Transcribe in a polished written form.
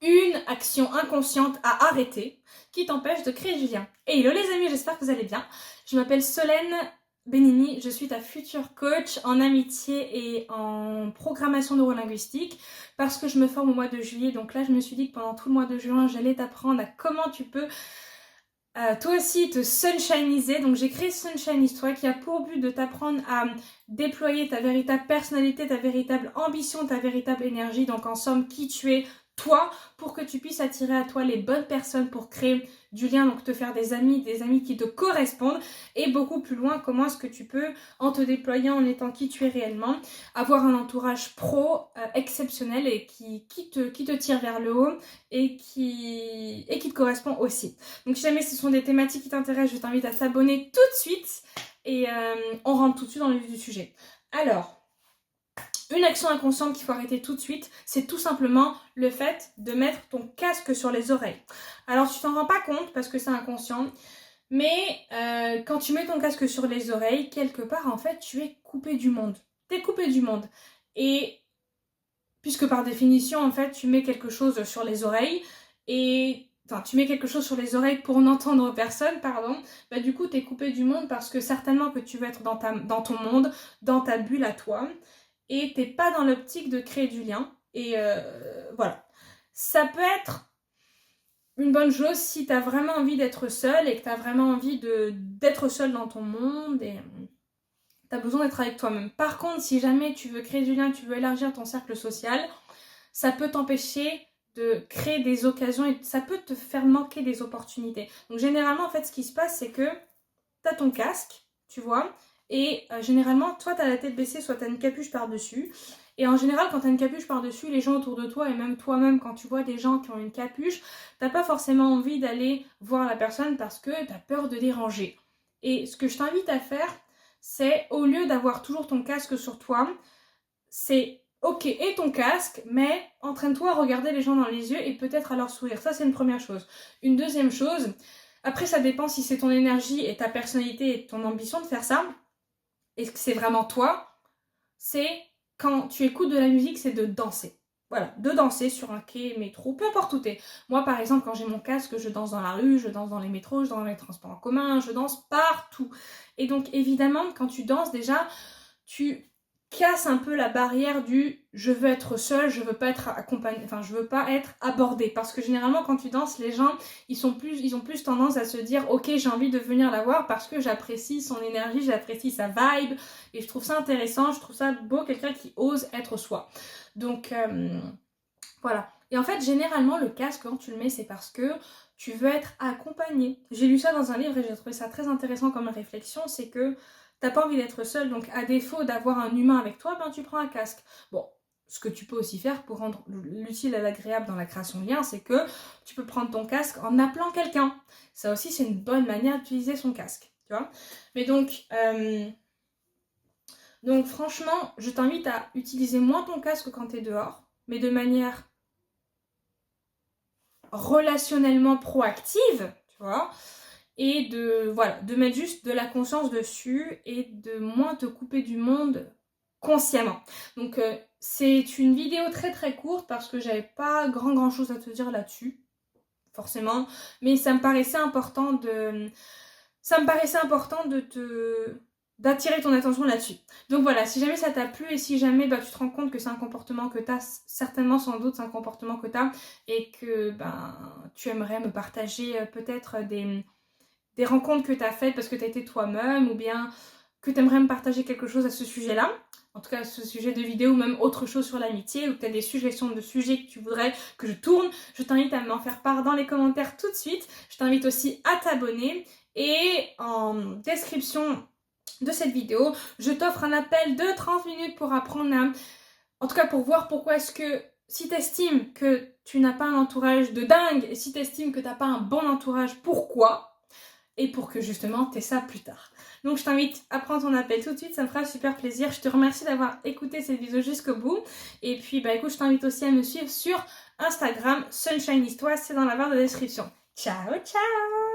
une action inconsciente à arrêter qui t'empêche de créer du lien. Et hello les amis, j'espère que vous allez bien. Je m'appelle Solène Benini, je suis ta future coach en amitié et en programmation neurolinguistique parce que je me forme au mois de juillet. Donc là, je me suis dit que pendant tout le mois de juin, j'allais t'apprendre à comment tu peux toi aussi te sunshiniser. Donc j'ai créé Sunshine Histoire qui a pour but de t'apprendre à déployer ta véritable personnalité, ta véritable ambition, ta véritable énergie. Donc en somme, qui tu es, toi, pour que tu puisses attirer à toi les bonnes personnes pour créer du lien, donc te faire des amis qui te correspondent, et beaucoup plus loin, comment est-ce que tu peux, en te déployant, en étant qui tu es réellement, avoir un entourage pro exceptionnel et qui te tire vers le haut et qui te correspond aussi. Donc si jamais ce sont des thématiques qui t'intéressent, je t'invite à t'abonner tout de suite et on rentre tout de suite dans le vif du sujet. Alors, une action inconsciente qu'il faut arrêter tout de suite, c'est tout simplement le fait de mettre ton casque sur les oreilles. Alors tu t'en rends pas compte parce que c'est inconscient, mais quand tu mets ton casque sur les oreilles, quelque part en fait tu es coupé du monde. T'es coupé du monde. Et puisque par définition en fait tu mets quelque chose sur les oreilles et... Enfin, tu mets quelque chose sur les oreilles pour n'entendre personne, pardon, bah du coup t'es coupé du monde parce que certainement que tu veux être dans ton monde, dans ta bulle à toi, et t'es pas dans l'optique de créer du lien. Et voilà. Ça peut être une bonne chose si t'as vraiment envie d'être seule et que t'as vraiment envie d'être seule dans ton monde et t'as besoin d'être avec toi-même. Par contre, si jamais tu veux créer du lien, tu veux élargir ton cercle social, ça peut t'empêcher de créer des occasions et ça peut te faire manquer des opportunités. Donc généralement, en fait, ce qui se passe, c'est que t'as ton casque, tu vois, et généralement, toi, t'as la tête baissée, soit t'as une capuche par-dessus. Et en général, quand t'as une capuche par-dessus, les gens autour de toi, et même toi-même, quand tu vois des gens qui ont une capuche, t'as pas forcément envie d'aller voir la personne parce que t'as peur de déranger. Et ce que je t'invite à faire, c'est au lieu d'avoir toujours ton casque sur toi, c'est ok, et ton casque, mais entraîne-toi à regarder les gens dans les yeux et peut-être à leur sourire. Ça, c'est une première chose. Une deuxième chose, après, ça dépend si c'est ton énergie et ta personnalité et ton ambition de faire ça, et que c'est vraiment toi, c'est quand tu écoutes de la musique, c'est de danser. Voilà, de danser sur un quai, métro, peu importe où t'es. Moi, par exemple, quand j'ai mon casque, je danse dans la rue, je danse dans les métros, je danse dans les transports en commun, je danse partout. Et donc, évidemment, quand tu danses, déjà, tu casses un peu la barrière du je veux être seule, je veux pas être accompagnée, enfin je veux pas être abordée, parce que généralement quand tu danses, les gens ils ont plus tendance à se dire ok, j'ai envie de venir la voir parce que j'apprécie son énergie, j'apprécie sa vibe et je trouve ça intéressant, je trouve ça beau, quelqu'un qui ose être soi. Donc voilà. Et en fait, généralement, le casque, quand tu le mets, c'est parce que tu veux être accompagné. J'ai lu ça dans un livre et j'ai trouvé ça très intéressant comme réflexion, c'est que t'as pas envie d'être seul, donc à défaut d'avoir un humain avec toi, ben tu prends un casque. Bon, ce que tu peux aussi faire pour rendre l'utile à l'agréable dans la création de lien, c'est que tu peux prendre ton casque en appelant quelqu'un. Ça aussi, c'est une bonne manière d'utiliser son casque, tu vois. Mais donc franchement, je t'invite à utiliser moins ton casque quand t'es dehors, mais de manière relationnellement proactive, tu vois, et de mettre juste de la conscience dessus et de moins te couper du monde consciemment. Donc c'est une vidéo très très courte parce que j'avais pas grand chose à te dire là-dessus, forcément, mais ça me paraissait important d'attirer ton attention là-dessus. Donc voilà, si jamais ça t'a plu et si jamais tu te rends compte que c'est un comportement que t'as, certainement sans doute c'est un comportement que t'as et que tu aimerais me partager peut-être des rencontres que t'as faites parce que t'as été toi-même ou bien que t'aimerais me partager quelque chose à ce sujet-là, en tout cas ce sujet de vidéo ou même autre chose sur l'amitié ou que t'as des suggestions de sujets que tu voudrais que je tourne, je t'invite à m'en faire part dans les commentaires tout de suite. Je t'invite aussi à t'abonner et en description de cette vidéo, je t'offre un appel de 30 minutes pour apprendre en tout cas pour voir pourquoi est-ce que si t'estimes que tu n'as pas un entourage de dingue et si t'estimes que t'as pas un bon entourage, pourquoi? Et pour que justement t'aies ça plus tard. Donc je t'invite à prendre ton appel tout de suite, ça me fera super plaisir. Je te remercie d'avoir écouté cette vidéo jusqu'au bout. Et puis écoute, je t'invite aussi à me suivre sur Instagram, Sunshine Histoire, c'est dans la barre de description. Ciao, ciao!